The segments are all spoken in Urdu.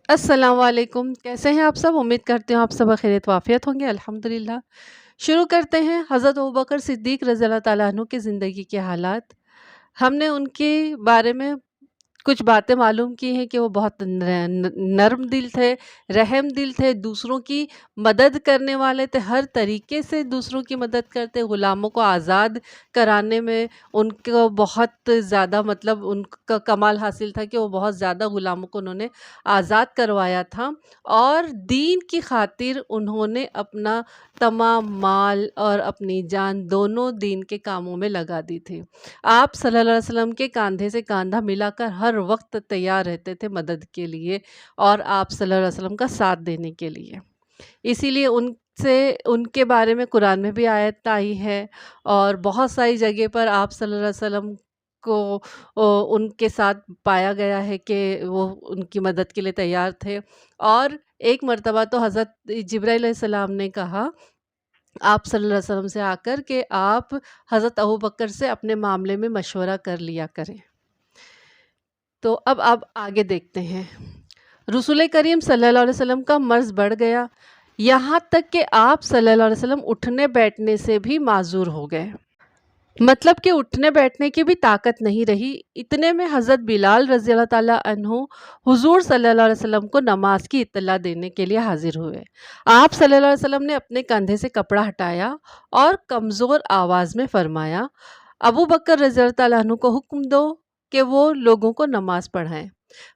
السلام علیکم، کیسے ہیں آپ سب؟ امید کرتے ہوں آپ سب خیریت وافیت ہوں گے، الحمدللہ۔ شروع کرتے ہیں حضرت ابوبکر صدیق رضی اللہ تعالیٰ عنہ کی زندگی کے حالات۔ ہم نے ان کے بارے میں کچھ باتیں معلوم کی ہیں کہ وہ بہت نرم دل تھے، رحم دل تھے، دوسروں کی مدد کرنے والے تھے، ہر طریقے سے دوسروں کی مدد کرتے، غلاموں کو آزاد کرانے میں ان کو بہت زیادہ ان کا کمال حاصل تھا کہ وہ بہت زیادہ غلاموں کو انہوں نے آزاد کروایا تھا، اور دین کی خاطر انہوں نے اپنا تمام مال اور اپنی جان دونوں دین کے کاموں میں لگا دی تھی۔ آپ صلی اللہ علیہ وسلم کے کاندھے سے کاندھا ملا کر ہر وقت تیار رہتے تھے مدد کے لیے اور آپ صلی اللہ علیہ وسلم کا ساتھ دینے کے لیے۔ اسی لیے ان کے بارے میں قرآن میں بھی آیت آئی ہے، اور بہت ساری جگہ پر آپ صلی اللہ علیہ وسلم کو ان کے ساتھ پایا گیا ہے کہ وہ ان کی مدد کے لیے تیار تھے۔ اور ایک مرتبہ تو حضرت جبرائیل علیہ السلام نے کہا آپ صلی اللہ علیہ وسلم سے آ کر کہ آپ حضرت ابوبکر سے اپنے معاملے میں مشورہ کر لیا کریں۔ تو اب آپ آگے دیکھتے ہیں۔ رسول کریم صلی اللہ علیہ وسلم کا مرض بڑھ گیا، یہاں تک کہ آپ صلی اللہ علیہ وسلم اٹھنے بیٹھنے سے بھی معذور ہو گئے، مطلب کہ اٹھنے بیٹھنے کی بھی طاقت نہیں رہی۔ اتنے میں حضرت بلال رضی اللہ تعالیٰ عنہ حضور صلی اللہ علیہ وسلم کو نماز کی اطلاع دینے کے لیے حاضر ہوئے۔ آپ صلی اللہ علیہ وسلم نے اپنے کندھے سے کپڑا ہٹایا اور کمزور آواز میں فرمایا، ابو بکر رضی اللہ تعالیٰ عنہ کو حکم دو کہ وہ لوگوں کو نماز پڑھائیں۔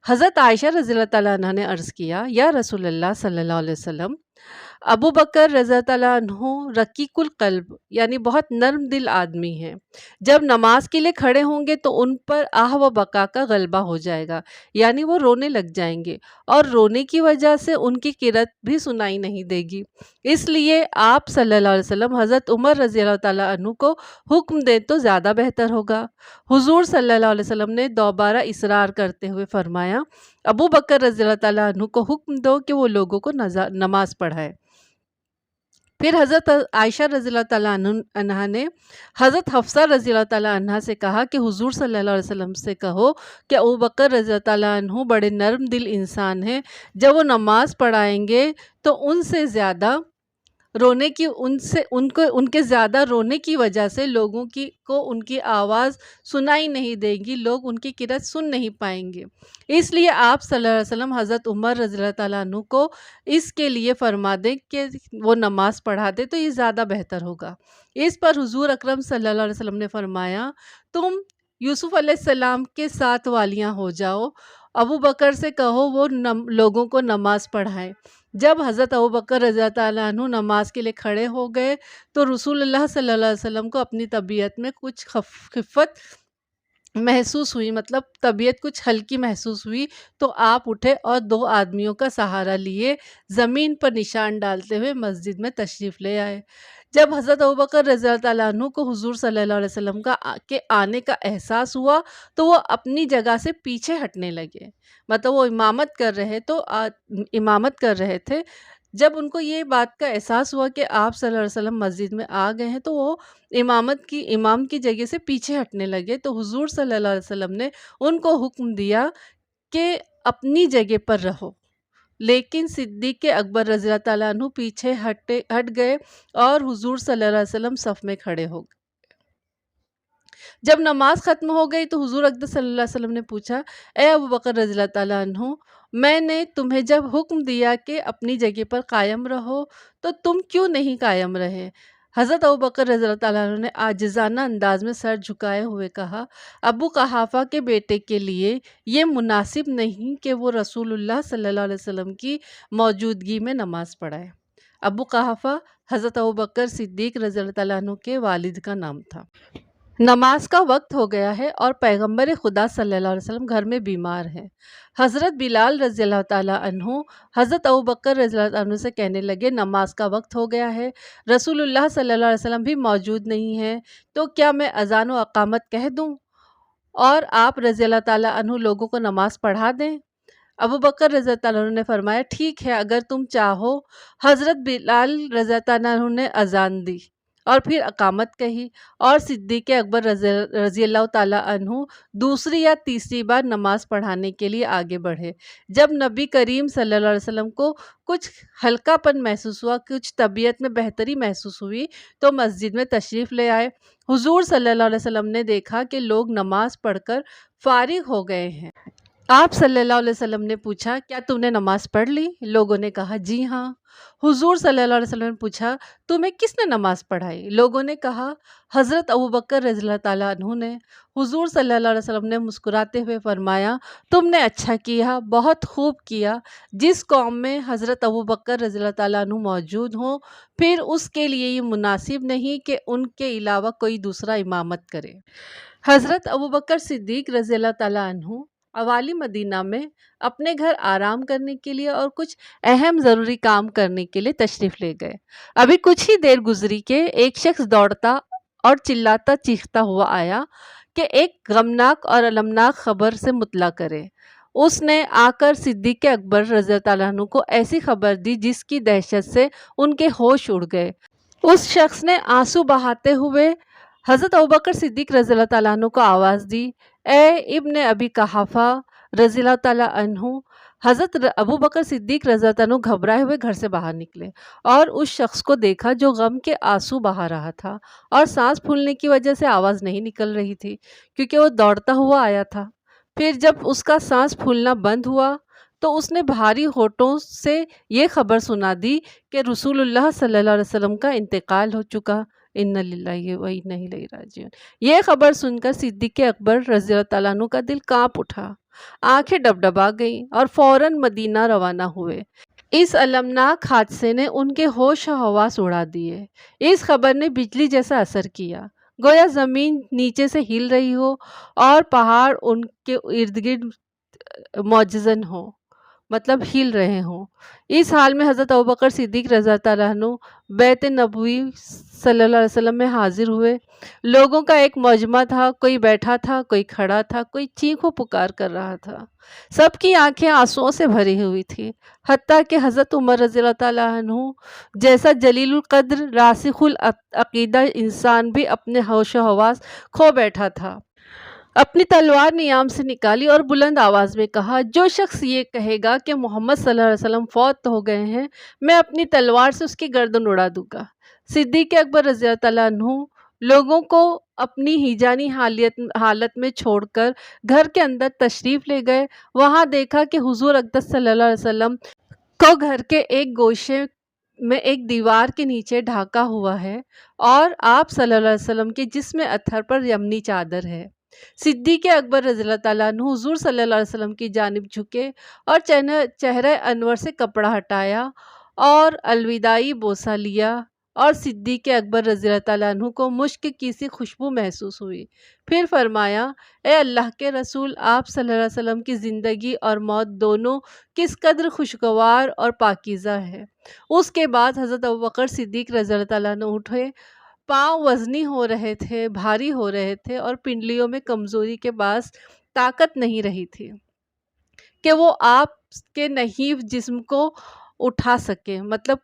حضرت عائشہ رضی اللہ تعالیٰ عنہ نے عرض کیا، یا رسول اللہ صلی اللہ علیہ وسلم، ابو بکر رضی اللہ تعالیٰ عنہ رقیق القلب یعنی بہت نرم دل آدمی ہیں، جب نماز کے لیے کھڑے ہوں گے تو ان پر آہ و بکا کا غلبہ ہو جائے گا، یعنی وہ رونے لگ جائیں گے، اور رونے کی وجہ سے ان کی قرأت بھی سنائی نہیں دے گی۔ اس لیے آپ صلی اللہ علیہ وسلم حضرت عمر رضی اللہ تعالیٰ عنہ کو حکم دیں تو زیادہ بہتر ہوگا۔ حضور صلی اللہ علیہ وسلم نے دوبارہ اصرار کرتے ہوئے فرمایا، ابو بکر رضی اللہ تعالیٰ عنہ کو حکم دو کہ وہ لوگوں کو نماز پڑھائے۔ پھر حضرت عائشہ رضی اللہ تعالیٰ عنہ نے حضرت حفصہ رضی اللہ تعالیٰ عنہ سے کہا کہ حضور صلی اللہ علیہ وسلم سے کہو کہ ابو بکر رضی اللہ تعالیٰ عنہ بڑے نرم دل انسان ہیں، جب وہ نماز پڑھائیں گے تو ان کے زیادہ رونے کی وجہ سے لوگوں کو ان کی آواز سنائی نہیں دے گی، لوگ ان کی قرأت سن نہیں پائیں گے۔ اس لیے آپ صلی اللہ علیہ وسلم حضرت عمر رضی اللہ تعالیٰ عنہ کو اس کے لیے فرما دیں کہ وہ نماز پڑھا دے تو یہ زیادہ بہتر ہوگا۔ اس پر حضور اکرم صلی اللہ علیہ وسلم نے فرمایا، تم یوسف علیہ السلام کے ساتھ والیاں ہو جاؤ، ابو بکر سے کہو وہ لوگوں کو نماز پڑھائیں۔ جب حضرت ابو بکر رضی اللہ تعالیٰ عنہ نماز کے لیے کھڑے ہو گئے تو رسول اللہ صلی اللہ علیہ وسلم کو اپنی طبیعت میں کچھ خفت محسوس ہوئی، مطلب طبیعت کچھ ہلکی محسوس ہوئی، تو آپ اٹھے اور 2 آدمیوں کا سہارا لیے زمین پر نشان ڈالتے ہوئے مسجد میں تشریف لے آئے۔ جب حضرت ابوبکر رضی اللہ تعالیٰ عنہ کو حضور صلی اللہ علیہ وسلم کے آنے کا احساس ہوا تو وہ اپنی جگہ سے پیچھے ہٹنے لگے، مطلب وہ امامت کر رہے تھے۔ جب ان کو یہ بات کا احساس ہوا کہ آپ صلی اللہ علیہ وسلم مسجد میں آ گئے ہیں تو وہ امام کی جگہ سے پیچھے ہٹنے لگے، تو حضور صلی اللہ علیہ وسلم نے ان کو حکم دیا کہ اپنی جگہ پر رہو، لیکن صدیق اکبر رضی اللہ تعالیٰ عنہ پیچھے ہٹ گئے اور حضور صلی اللہ علیہ وسلم صف میں کھڑے ہو گئے۔ جب نماز ختم ہو گئی تو حضور اقدس صلی اللہ علیہ وسلم نے پوچھا، اے ابو بکر رضی اللہ تعالیٰ عنہ، میں نے تمہیں جب حکم دیا کہ اپنی جگہ پر قائم رہو تو تم کیوں نہیں قائم رہے؟ حضرت ابو بکر رضی اللہ تعالیٰ عنہ نے عاجزانہ انداز میں سر جھکائے ہوئے کہا، ابو قحافہ کے بیٹے کے لیے یہ مناسب نہیں کہ وہ رسول اللہ صلی اللہ علیہ وسلم کی موجودگی میں نماز پڑھائے۔ ابو قحافہ حضرت ابو بکر صدیق رضی اللہ تعالیٰ عنہ کے والد کا نام تھا۔ نماز کا وقت ہو گیا ہے اور پیغمبر خدا صلی اللہ علیہ وسلم گھر میں بیمار ہیں۔ حضرت بلال رضی اللہ تعالیٰ عنہ حضرت ابوبکر رضی اللہ عنہ سے کہنے لگے، نماز کا وقت ہو گیا ہے، رسول اللہ صلی اللہ علیہ وسلم بھی موجود نہیں ہیں، تو کیا میں اذان و اقامت کہہ دوں اور آپ رضی اللہ تعالیٰ عنہ لوگوں کو نماز پڑھا دیں؟ ابوبکر رضی اللہ تعالیٰ عنہ نے فرمایا، ٹھیک ہے، اگر تم چاہو۔ حضرت بلال رضی اللہ تعالیٰ عنہ نے اذان دی اور پھر اقامت کہی، اور صدیق اکبر رضی اللہ تعالیٰ عنہ دوسری یا تیسری بار نماز پڑھانے کے لیے آگے بڑھے۔ جب نبی کریم صلی اللہ علیہ وسلم کو کچھ ہلکا پن محسوس ہوا، کچھ طبیعت میں بہتری محسوس ہوئی، تو مسجد میں تشریف لے آئے۔ حضور صلی اللہ علیہ وسلم نے دیکھا کہ لوگ نماز پڑھ کر فارغ ہو گئے ہیں۔ آپ صلی اللہ علیہ وسلم نے پوچھا، کیا تم نے نماز پڑھ لی؟ لوگوں نے کہا جی ہاں۔ حضور صلی اللہ علیہ وسلم نے پوچھا، تمہیں کس نے نماز پڑھائی؟ لوگوں نے کہا حضرت ابوبکر رضی اللہ تعالیٰ عنہ نے۔ حضور صلی اللہ علیہ وسلم نے مسکراتے ہوئے فرمایا، تم نے اچھا کیا، بہت خوب کیا۔ جس قوم میں حضرت ابوبکر رضی اللہ تعالیٰ عنہ موجود ہوں، پھر اس کے لیے یہ مناسب نہیں کہ ان کے علاوہ کوئی دوسرا امامت کرے۔ حضرت ابوبکر صدیق رضی اللہ تعالیٰ عنہ اوالی مدینہ میں اپنے گھر آرام کرنے کے لیے اور کچھ اہم ضروری کام کرنے کے لیے تشریف لے گئے۔ ابھی کچھ ہی دیر گزری کہ ایک شخص دوڑتا اور چلاتا چیختا ہوا آیا کہ ایک غمناک اور المناک خبر سے مطلع کرے۔ اس نے آ کر صدیق اکبر رضی اللہ تعالیٰ عنہ کو ایسی خبر دی جس کی دہشت سے ان کے ہوش اڑ گئے۔ اس شخص نے آنسو بہاتے ہوئے حضرت ابوبکر صدیق رضی اللہ تعالیٰ عنہ کو آواز دی، اے ابن ابی قحافہ رضی اللہ تعالیٰ عنہ۔ حضرت ابوبکر صدیق رضی اللہ عنہ گھبرائے ہوئے گھر سے باہر نکلے اور اس شخص کو دیکھا جو غم کے آنسو بہا رہا تھا اور سانس پھولنے کی وجہ سے آواز نہیں نکل رہی تھی، کیونکہ وہ دوڑتا ہوا آیا تھا۔ پھر جب اس کا سانس پھولنا بند ہوا تو اس نے بھاری ہونٹوں سے یہ خبر سنا دی کہ رسول اللہ صلی اللہ علیہ وسلم کا انتقال ہو چکا۔ اِنَّ لِلَّهِ وَإِنَّا إِلَيْهِ راجعون۔ یہ خبر سن کر صدیق اکبر رضی اللہ تعالیٰ عنہ کا دل کانپ اٹھا، آنکھیں ڈبڈبا گئیں اور فوراً مدینہ روانہ ہوئے۔ اس المناک حادثے نے ان کے ہوش و حواس اڑا دیے۔ اس خبر نے بجلی جیسا اثر کیا، گویا زمین نیچے سے ہل رہی ہو اور پہاڑ ان کے ارد گرد معجزن ہو، مطلب ہل رہے ہوں۔ اس حال میں حضرت ابوبکر صدیق رضی اللہ تعالیٰ عنہ بیت نبوی صلی اللہ علیہ وسلم میں حاضر ہوئے۔ لوگوں کا ایک مجمع تھا، کوئی بیٹھا تھا، کوئی کھڑا تھا، کوئی چیخ و پکار کر رہا تھا۔ سب کی آنکھیں آنسوؤں سے بھری ہوئی تھی، حتیٰ کہ حضرت عمر رضی اللہ تعالیٰ عنہ جیسا جلیل القدر راسخ العقیدہ انسان بھی اپنے ہوش و حواس کھو بیٹھا تھا۔ اپنی تلوار نیام سے نکالی اور بلند آواز میں کہا، جو شخص یہ کہے گا کہ محمد صلی اللہ علیہ وسلم فوت ہو گئے ہیں، میں اپنی تلوار سے اس کی گردن اڑا دوں گا۔ صدیق اکبر رضی اللہ تعالیٰ عنہ لوگوں کو اپنی ہیجانی حالت میں چھوڑ کر گھر کے اندر تشریف لے گئے۔ وہاں دیکھا کہ حضور اقدس صلی اللہ علیہ وسلم کو گھر کے ایک گوشے میں ایک دیوار کے نیچے ڈھانکا ہوا ہے اور آپ صلی اللہ علیہ وسلم کے جسم اطہر پر یمنی چادر ہے۔ صدیق اکبر رضی اللہ تعالیٰ عنہ حضور صلی اللہ علیہ وسلم کی جانب جھکے اور چہرہ انور سے کپڑا ہٹایا اور الوداعی بوسہ لیا، اور صدیق اکبر رضی اللہ تعالیٰ عنہ کو مشک کی سی خوشبو محسوس ہوئی۔ پھر فرمایا، اے اللہ کے رسول، آپ صلی اللہ علیہ وسلم کی زندگی اور موت دونوں کس قدر خوشگوار اور پاکیزہ ہے۔ اس کے بعد حضرت ابوبکر صدیق رضی اللہ تعالیٰ عنہ اٹھے، پاؤں وزنی ہو رہے تھے، بھاری ہو رہے تھے اور پنڈلیوں میں کمزوری کے باعث طاقت نہیں رہی تھی کہ وہ آپ کے نحیف جسم کو اٹھا سکیں، مطلب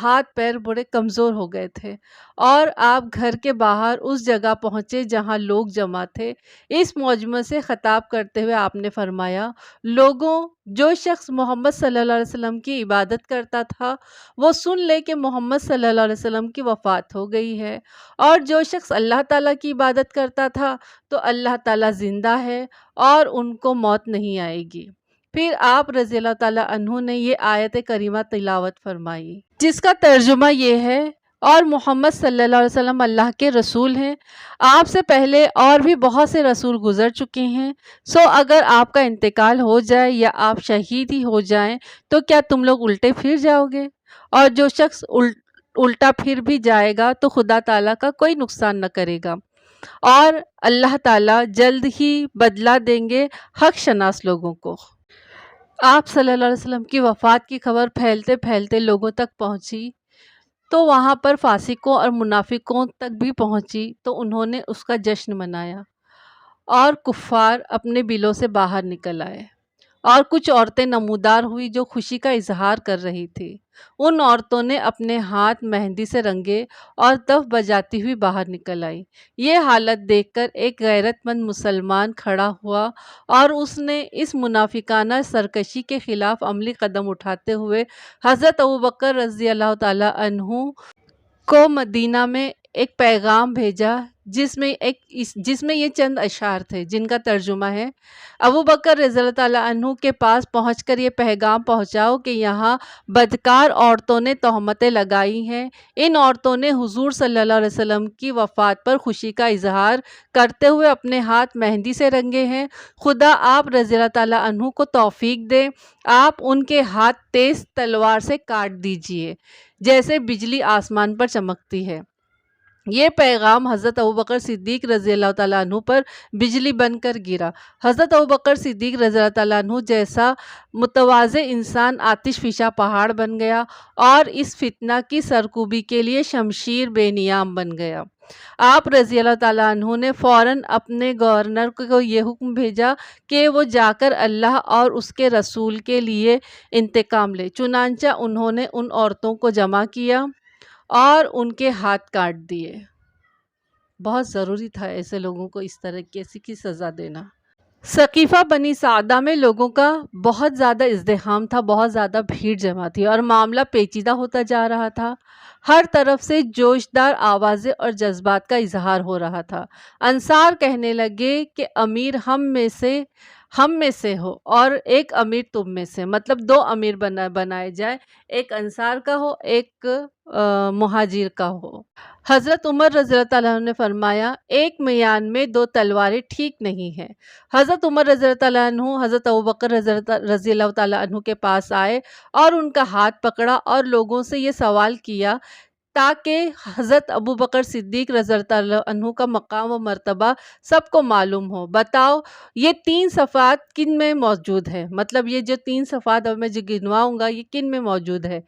ہاتھ پیر بڑے کمزور ہو گئے تھے، اور آپ گھر کے باہر اس جگہ پہنچے جہاں لوگ جمع تھے۔ اس مجمع سے خطاب کرتے ہوئے آپ نے فرمایا، لوگوں، جو شخص محمد صلی اللہ علیہ وسلم کی عبادت کرتا تھا وہ سن لے کہ محمد صلی اللہ علیہ وسلم کی وفات ہو گئی ہے، اور جو شخص اللہ تعالیٰ کی عبادت کرتا تھا تو اللہ تعالیٰ زندہ ہے اور ان کو موت نہیں آئے گی۔ پھر آپ رضی اللہ تعالیٰ عنہ نے یہ آیت کریمہ تلاوت فرمائی، جس کا ترجمہ یہ ہے، اور محمد صلی اللہ علیہ وسلم اللہ کے رسول ہیں، آپ سے پہلے اور بھی بہت سے رسول گزر چکے ہیں، سو اگر آپ کا انتقال ہو جائے یا آپ شہید ہی ہو جائیں تو کیا تم لوگ الٹے پھر جاؤ گے؟ اور جو شخص الٹا پھر بھی جائے گا تو خدا تعالیٰ کا کوئی نقصان نہ کرے گا، اور اللہ تعالیٰ جلد ہی بدلہ دیں گے حق شناس لوگوں کو۔ آپ صلی اللہ علیہ وسلم کی وفات کی خبر پھیلتے پھیلتے لوگوں تک پہنچی تو وہاں پر فاسقوں اور منافقوں تک بھی پہنچی، تو انہوں نے اس کا جشن منایا اور کفار اپنے بلوں سے باہر نکل آئے اور کچھ عورتیں نمودار ہوئی جو خوشی کا اظہار کر رہی تھی۔ ان عورتوں نے اپنے ہاتھ مہندی سے رنگے اور دف بجاتی ہوئی باہر نکل آئی۔ یہ حالت دیکھ کر ایک غیرت مند مسلمان کھڑا ہوا اور اس نے اس منافقانہ سرکشی کے خلاف عملی قدم اٹھاتے ہوئے حضرت ابوبکر رضی اللہ تعالیٰ عنہ کو مدینہ میں ایک پیغام بھیجا، جس میں یہ چند اشعار تھے جن کا ترجمہ ہے: ابو بکر رضی اللہ تعالیٰ عنہ کے پاس پہنچ کر یہ پیغام پہنچاؤ کہ یہاں بدکار عورتوں نے تہمتیں لگائی ہیں۔ ان عورتوں نے حضور صلی اللہ علیہ وسلم کی وفات پر خوشی کا اظہار کرتے ہوئے اپنے ہاتھ مہندی سے رنگے ہیں۔ خدا آپ رضی اللہ تعالیٰ عنہ کو توفیق دے، آپ ان کے ہاتھ تیز تلوار سے کاٹ دیجئے جیسے بجلی آسمان پر چمکتی ہے۔ یہ پیغام حضرت ابوبکر صدیق رضی اللہ تعالیٰ عنہ پر بجلی بن کر گرا۔ حضرت ابوبکر صدیق رضی اللہ تعالیٰ عنہ جیسا متواضع انسان آتش فشاں پہاڑ بن گیا اور اس فتنہ کی سرکوبی کے لیے شمشیر بے نیام بن گیا۔ آپ رضی اللہ تعالیٰ عنہ نے فوراً اپنے گورنر کو یہ حکم بھیجا کہ وہ جا کر اللہ اور اس کے رسول کے لیے انتقام لے۔ چنانچہ انہوں نے ان عورتوں کو جمع کیا اور ان کے ہاتھ کاٹ دیے۔ بہت ضروری تھا ایسے لوگوں کو اس طرح کی سزا دینا۔ ثقیفہ بنی سعدہ میں لوگوں کا بہت زیادہ ازدحام تھا، بہت زیادہ بھیڑ جمع تھی اور معاملہ پیچیدہ ہوتا جا رہا تھا۔ ہر طرف سے جوشدار آوازیں اور جذبات کا اظہار ہو رہا تھا۔ انصار کہنے لگے کہ امیر ہم میں سے ہو اور ایک امیر تم میں سے، مطلب دو امیر بنائے جائے، ایک انصار کا ہو، ایک مہاجر کا ہو۔ حضرت عمر رضی اللہ تعالیٰ عنہ نے فرمایا، ایک میان میں دو تلواریں ٹھیک نہیں ہیں۔ حضرت عمر رضی اللہ تعالیٰ عنہ حضرت ابوبکر رضی اللہ تعالیٰ عنہ کے پاس آئے اور ان کا ہاتھ پکڑا اور لوگوں سے یہ سوال کیا تاکہ حضرت ابوبکر صدیق رضی اللہ تعالیٰ عنہ کا مقام و مرتبہ سب کو معلوم ہو۔ بتاؤ یہ تین صفات کن میں موجود ہے؟ مطلب یہ جو تین صفات اب میں جو گنواؤں گا یہ کن میں موجود ہے؟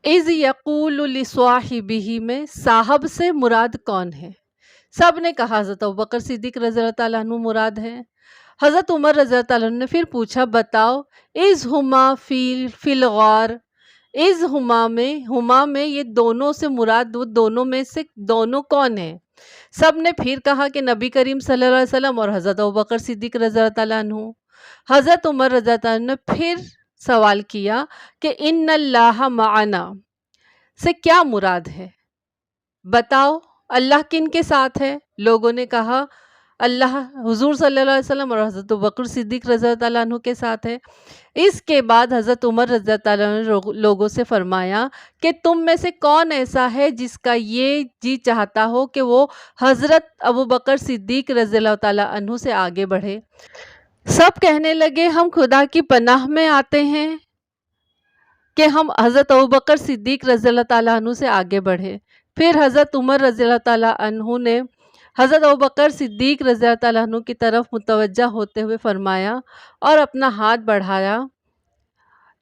اذ یقول لصاحبہ میں صاحب سے مراد کون ہے؟ سب نے کہا حضرت ابوبکر صدیق رضی اللہ تعالیٰ عنہ مراد ہے۔ حضرت عمر رضی اللہ تعالیٰ عنہ نے پھر پوچھا، بتاؤ اذ ہما فی الغار، اذ ہما میں یہ دونوں سے مراد وہ دونوں میں سے دونوں کون ہیں؟ سب نے پھر کہا کہ نبی کریم صلی اللہ علیہ وسلم اور حضرت ابوبکر صدیق رضی اللہ تعالیٰ عنہ۔ حضرت عمر رضی اللہ تعالیٰ عنہ نے پھر سوال کیا کہ ان اللہ معنا سے کیا مراد ہے؟ بتاؤ اللہ کن کے ساتھ ہے؟ لوگوں نے کہا اللہ حضور صلی اللہ علیہ وسلم اور حضرت ابوبکر صدیق رضی اللہ تعالیٰ عنہ کے ساتھ ہے۔ اس کے بعد حضرت عمر رضی اللہ تعالیٰ عنہ نے لوگوں سے فرمایا کہ تم میں سے کون ایسا ہے جس کا یہ جی چاہتا ہو کہ وہ حضرت ابوبکر صدیق رضی اللہ تعالیٰ عنہ سے آگے بڑھے؟ سب کہنے لگے ہم خدا کی پناہ میں آتے ہیں کہ ہم حضرت ابوبکر صدیق رضی اللہ تعالیٰ عنہ سے آگے بڑھے۔ پھر حضرت عمر رضی اللہ تعالیٰ عنہ نے حضرت ابوبکر صدیق رضی اللہ تعالیٰ عنہ کی طرف متوجہ ہوتے ہوئے فرمایا اور اپنا ہاتھ بڑھایا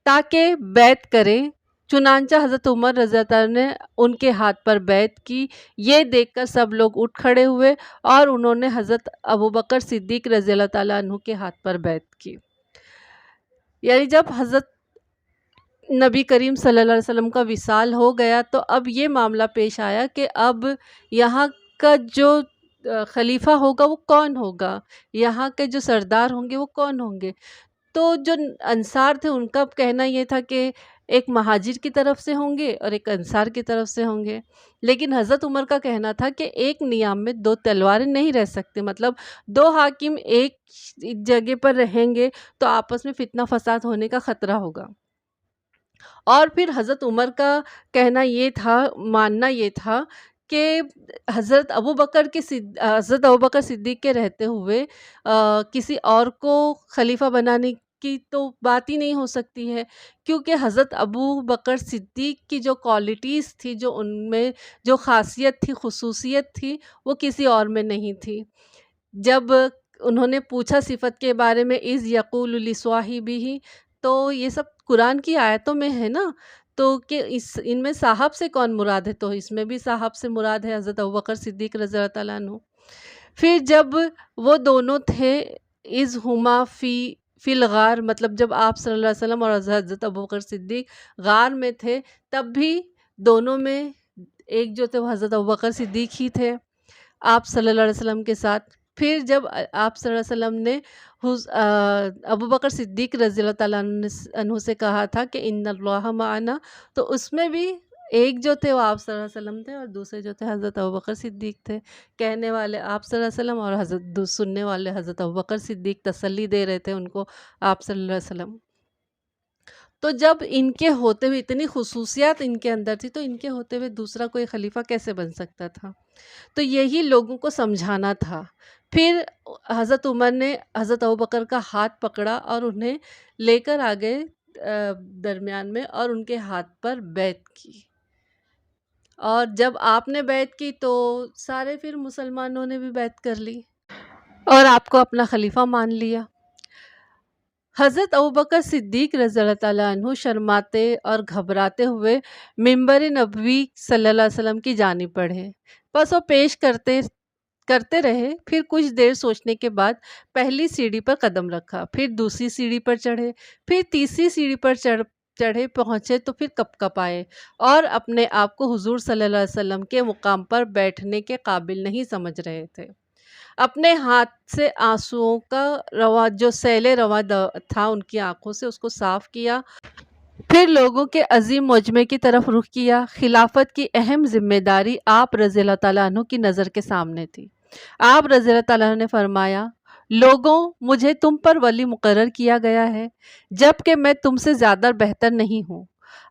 تاکہ بیعت کرے۔ چنانچہ حضرت عمر رضی اللہ تعالیٰ عنہ نے ان کے ہاتھ پر بیعت کی۔ یہ دیکھ کر سب لوگ اٹھ کھڑے ہوئے اور انہوں نے حضرت ابوبکر صدیق رضی اللہ تعالیٰ عنہ کے ہاتھ پر بیعت کی۔ یعنی جب حضرت نبی کریم صلی اللہ علیہ وسلم کا وصال ہو گیا تو اب یہ معاملہ پیش آیا کہ اب یہاں کا جو خلیفہ ہوگا وہ کون ہوگا، یہاں کے جو سردار ہوں گے وہ کون ہوں گے۔ تو جو انصار تھے ان کا کہنا یہ تھا کہ ایک مہاجر کی طرف سے ہوں گے اور ایک انصار کی طرف سے ہوں گے، لیکن حضرت عمر کا کہنا تھا کہ ایک نیام میں دو تلواریں نہیں رہ سکتے، مطلب دو حاکم ایک جگہ پر رہیں گے تو آپس میں فتنہ فساد ہونے کا خطرہ ہوگا۔ اور پھر حضرت عمر کا کہنا یہ تھا، ماننا یہ تھا کہ حضرت ابوبکر صدیق کے رہتے ہوئے کسی اور کو خلیفہ بنانے کی تو بات ہی نہیں ہو سکتی ہے، کیونکہ حضرت ابوبکر صدیق کی جو کوالٹیز تھی، جو ان میں جو خاصیت تھی، خصوصیت تھی، وہ کسی اور میں نہیں تھی۔ جب انہوں نے پوچھا صفت کے بارے میں اذ یقول لصاحبہ، تو یہ سب قرآن کی آیتوں میں ہے نا، تو کہ ان میں صاحب سے کون مراد ہے؟ تو اس میں بھی صاحب سے مراد ہے حضرت ابوبکر صدیق رضی اللہ تعالیٰ عنہ۔ پھر جب وہ دونوں تھے اذ ہما فی الغار، مطلب جب آپ صلی اللہ علیہ وسلم اور حضرت ابوبکر صدیق غار میں تھے، تب بھی دونوں میں ایک جو تھے وہ حضرت ابوبکر صدیق ہی تھے آپ صلی اللہ علیہ وسلم کے ساتھ۔ پھر جب آپ صلی اللہ علیہ وسلم نے ابوبکر صدیق رضی اللہ تعالیٰ عنہ سے کہا تھا کہ ان اللہ معنا، تو اس میں بھی ایک جو تھے وہ آپ صلی اللہ علیہ وسلم تھے اور دوسرے جو تھے حضرت ابوبکر صدیق تھے۔ کہنے والے آپ صلی اللہ علیہ وسلم اور سننے والے حضرت ابوبکر صدیق تسلی دے رہے تھے ان کو آپ صلی اللہ علیہ وسلم۔ تو جب ان کے ہوتے ہوئے اتنی خصوصیات ان کے اندر تھی، تو ان کے ہوتے ہوئے دوسرا کوئی خلیفہ کیسے بن سکتا تھا؟ تو یہی لوگوں کو سمجھانا تھا۔ پھر حضرت عمر نے حضرت ابوبکر کا ہاتھ پکڑا اور انہیں لے کر آگے درمیان میں اور ان کے ہاتھ پر بیعت کی، اور جب آپ نے بیعت کی تو سارے پھر مسلمانوں نے بھی بیعت کر لی اور آپ کو اپنا خلیفہ مان لیا۔ حضرت ابوبکر صدیق رضی اللہ تعالیٰ عنہ شرماتے اور گھبراتے ہوئے منبر نبوی صلی اللہ علیہ وسلم کی جانب بڑھے، بس وہ پیش کرتے رہے۔ پھر کچھ دیر سوچنے کے بعد پہلی سیڑھی پر قدم رکھا، پھر دوسری سیڑھی پر چڑھے، پھر تیسری سیڑھی پر چڑھے پہنچے تو پھر کپ آئے اور اپنے آپ کو حضور صلی اللہ علیہ وسلم کے مقام پر بیٹھنے کے قابل نہیں سمجھ رہے تھے۔ اپنے ہاتھ سے آنسوؤں کا جو سیل رواں تھا ان کی آنکھوں سے، اس کو صاف کیا، پھر لوگوں کے عظیم مجمع کی طرف رخ کیا۔ خلافت کی اہم ذمہ داری آپ رضی اللہ تعالیٰ عنہ کی نظر کے سامنے تھی۔ آپ رضی اللہ تعالیٰ عنہ نے فرمایا، لوگوں، مجھے تم پر ولی مقرر کیا گیا ہے، جبکہ میں تم سے زیادہ بہتر نہیں ہوں۔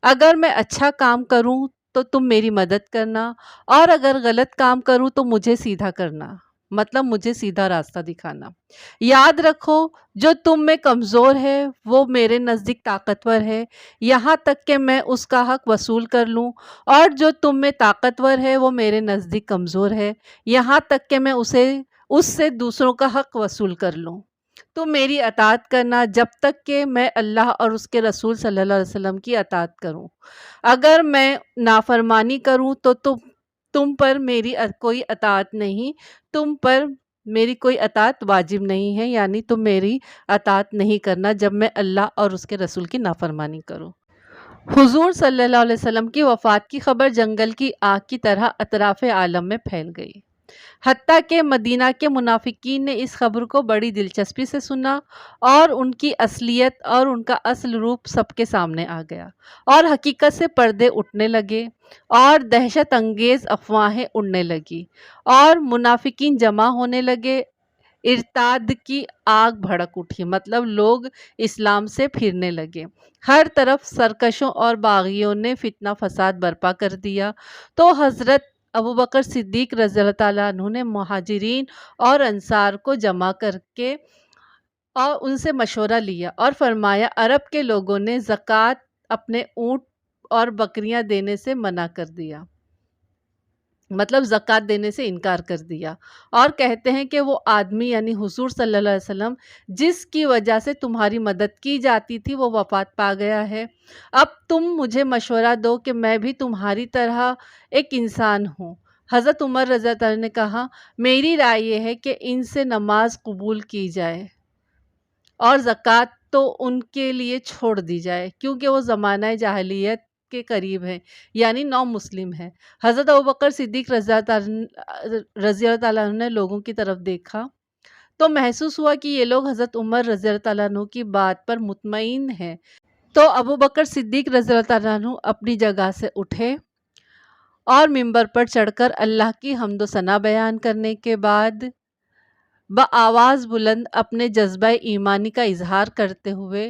اگر میں اچھا کام کروں تو تم میری مدد کرنا، اور اگر غلط کام کروں تو مجھے سیدھا کرنا، مطلب مجھے سیدھا راستہ دکھانا۔ یاد رکھو، جو تم میں کمزور ہے وہ میرے نزدیک طاقتور ہے، یہاں تک کہ میں اس کا حق وصول کر لوں، اور جو تم میں طاقتور ہے وہ میرے نزدیک کمزور ہے، یہاں تک کہ میں اس سے دوسروں کا حق وصول کر لوں۔ تم میری اطاعت کرنا جب تک کہ میں اللہ اور اس کے رسول صلی اللہ علیہ وسلم کی اطاعت کروں۔ اگر میں نافرمانی کروں تو تم پر میری کوئی اطاعت نہیں، تم پر میری کوئی اطاعت واجب نہیں ہے، یعنی تم میری اطاعت نہیں کرنا جب میں اللہ اور اس کے رسول کی نافرمانی کروں۔ حضور صلی اللہ علیہ وسلم کی وفات کی خبر جنگل کی آگ کی طرح اطراف عالم میں پھیل گئی، حتیٰ کہ مدینہ کے منافقین نے اس خبر کو بڑی دلچسپی سے سنا، اور ان کی اصلیت اور ان کا اصل روپ سب کے سامنے آ گیا، اور حقیقت سے پردے اٹھنے لگے اور دہشت انگیز افواہیں اڑنے لگی، اور منافقین جمع ہونے لگے۔ ارتاد کی آگ بھڑک اٹھی، مطلب لوگ اسلام سے پھرنے لگے۔ ہر طرف سرکشوں اور باغیوں نے فتنہ فساد برپا کر دیا، تو حضرت ابوبکر صدیق رضی اللہ تعالیٰ عنہ نے مہاجرین اور انصار کو جمع کر کے اور ان سے مشورہ لیا اور فرمایا، عرب کے لوگوں نے زکوٰۃ اپنے اونٹ اور بکریاں دینے سے منع کر دیا، مطلب زکوٰۃ دینے سے انکار کر دیا، اور کہتے ہیں کہ وہ آدمی یعنی حضور صلی اللہ علیہ وسلم جس کی وجہ سے تمہاری مدد کی جاتی تھی وہ وفات پا گیا ہے۔ اب تم مجھے مشورہ دو کہ میں بھی تمہاری طرح ایک انسان ہوں۔ حضرت عمر رضی اللہ عنہ نے کہا، میری رائے یہ ہے کہ ان سے نماز قبول کی جائے اور زکوٰۃ تو ان کے لیے چھوڑ دی جائے، کیونکہ وہ زمانہ جاہلیت کے قریب ہیں، یعنی نو مسلم ہے۔ حضرت ابوبکر صدیق رضی اللہ تعالیٰ عنہ نے لوگوں کی طرف دیکھا تو محسوس ہوا کہ یہ لوگ حضرت عمر رضی اللہ تعالیٰ عنہ کی بات پر مطمئن ہیں، تو ابوبکر صدیق رضی اللہ تعالیٰ عنہ اپنی جگہ سے اٹھے اور منبر پر چڑھ کر اللہ کی حمد و ثنا بیان کرنے کے بعد بآواز بلند اپنے جذبہ ایمانی کا اظہار کرتے ہوئے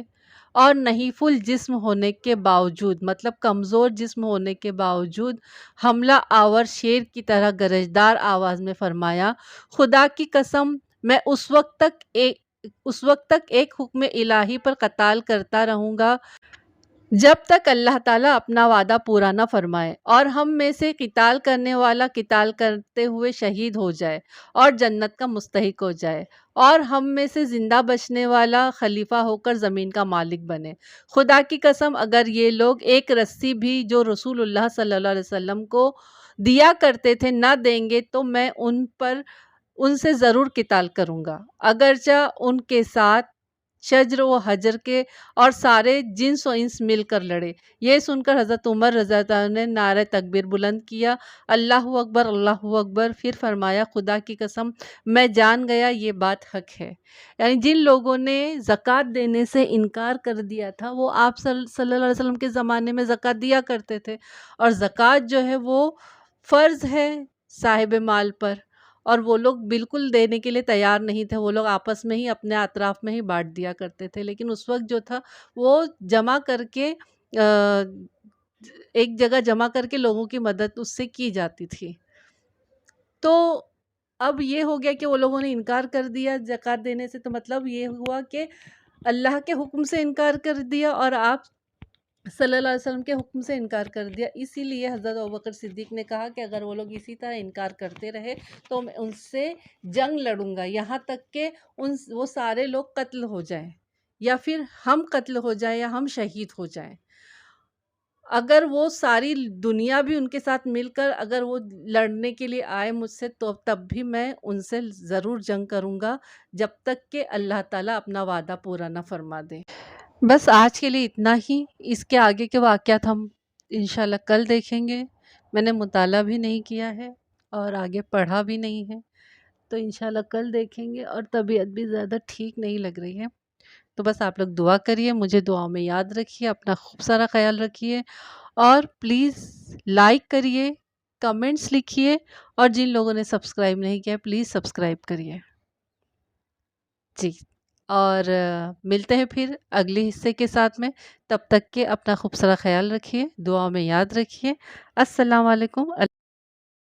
اور نحیف الجسم ہونے کے باوجود، مطلب کمزور جسم ہونے کے باوجود، حملہ آور شیر کی طرح گرجدار آواز میں فرمایا، خدا کی قسم، میں اس وقت تک ایک حکم الہی پر قتال کرتا رہوں گا جب تک اللہ تعالیٰ اپنا وعدہ پورا نہ فرمائے، اور ہم میں سے قتال کرنے والا قتال کرتے ہوئے شہید ہو جائے اور جنت کا مستحق ہو جائے، اور ہم میں سے زندہ بچنے والا خلیفہ ہو کر زمین کا مالک بنے۔ خدا کی قسم، اگر یہ لوگ ایک رسی بھی جو رسول اللہ صلی اللہ علیہ وسلم کو دیا کرتے تھے نہ دیں گے تو میں ان سے ضرور قتال کروں گا، اگرچہ ان کے ساتھ شجر و حجر کے اور سارے جنس و انس مل کر لڑے۔ یہ سن کر حضرت عمر رضی اللہ عنہ نے نعرہ تکبیر بلند کیا، اللہ اکبر اللہ اکبر، پھر فرمایا خدا کی قسم میں جان گیا یہ بات حق ہے۔ یعنی جن لوگوں نے زکوٰۃ دینے سے انکار کر دیا تھا وہ آپ صلی اللہ علیہ وسلم کے زمانے میں زکوٰۃ دیا کرتے تھے، اور زکوٰۃ جو ہے وہ فرض ہے صاحب مال پر، اور وہ لوگ بالکل دینے کے لیے تیار نہیں تھے، وہ لوگ آپس میں ہی اپنے اطراف میں ہی بانٹ دیا کرتے تھے، لیکن اس وقت جو تھا وہ جمع کر کے ایک جگہ جمع کر کے لوگوں کی مدد اس سے کی جاتی تھی۔ تو اب یہ ہو گیا کہ وہ لوگوں نے انکار کر دیا زکوٰۃ دینے سے، تو مطلب یہ ہوا کہ اللہ کے حکم سے انکار کر دیا اور آپ صلی اللہ علیہ وسلم کے حکم سے انکار کر دیا۔ اسی لیے حضرت ابوبکر صدیق نے کہا کہ اگر وہ لوگ اسی طرح انکار کرتے رہے تو میں ان سے جنگ لڑوں گا، یہاں تک کہ وہ سارے لوگ قتل ہو جائیں، یا پھر ہم قتل ہو جائیں یا ہم شہید ہو جائیں۔ اگر وہ ساری دنیا بھی ان کے ساتھ مل کر اگر وہ لڑنے کے لیے آئے مجھ سے، تو تب بھی میں ان سے ضرور جنگ کروں گا جب تک کہ اللہ تعالیٰ اپنا وعدہ پورا نہ فرما دے۔ بس آج کے لیے اتنا ہی، اس کے آگے کے واقعات ہم انشاءاللہ کل دیکھیں گے۔ میں نے مطالعہ بھی نہیں کیا ہے اور آگے پڑھا بھی نہیں ہے، تو انشاءاللہ کل دیکھیں گے، اور طبیعت بھی زیادہ ٹھیک نہیں لگ رہی ہے، تو بس آپ لوگ دعا کریے، مجھے دعاؤں میں یاد رکھیے، اپنا خوب سارا خیال رکھیے، اور پلیز لائک کریے، کمنٹس لکھیے، اور جن لوگوں نے سبسکرائب نہیں کیا پلیز سبسکرائب کریے جی۔ اور ملتے ہیں پھر اگلے حصے کے ساتھ میں، تب تک کے اپنا خوب سارا خیال رکھیے، دعاؤں میں یاد رکھیے۔ السلام علیکم۔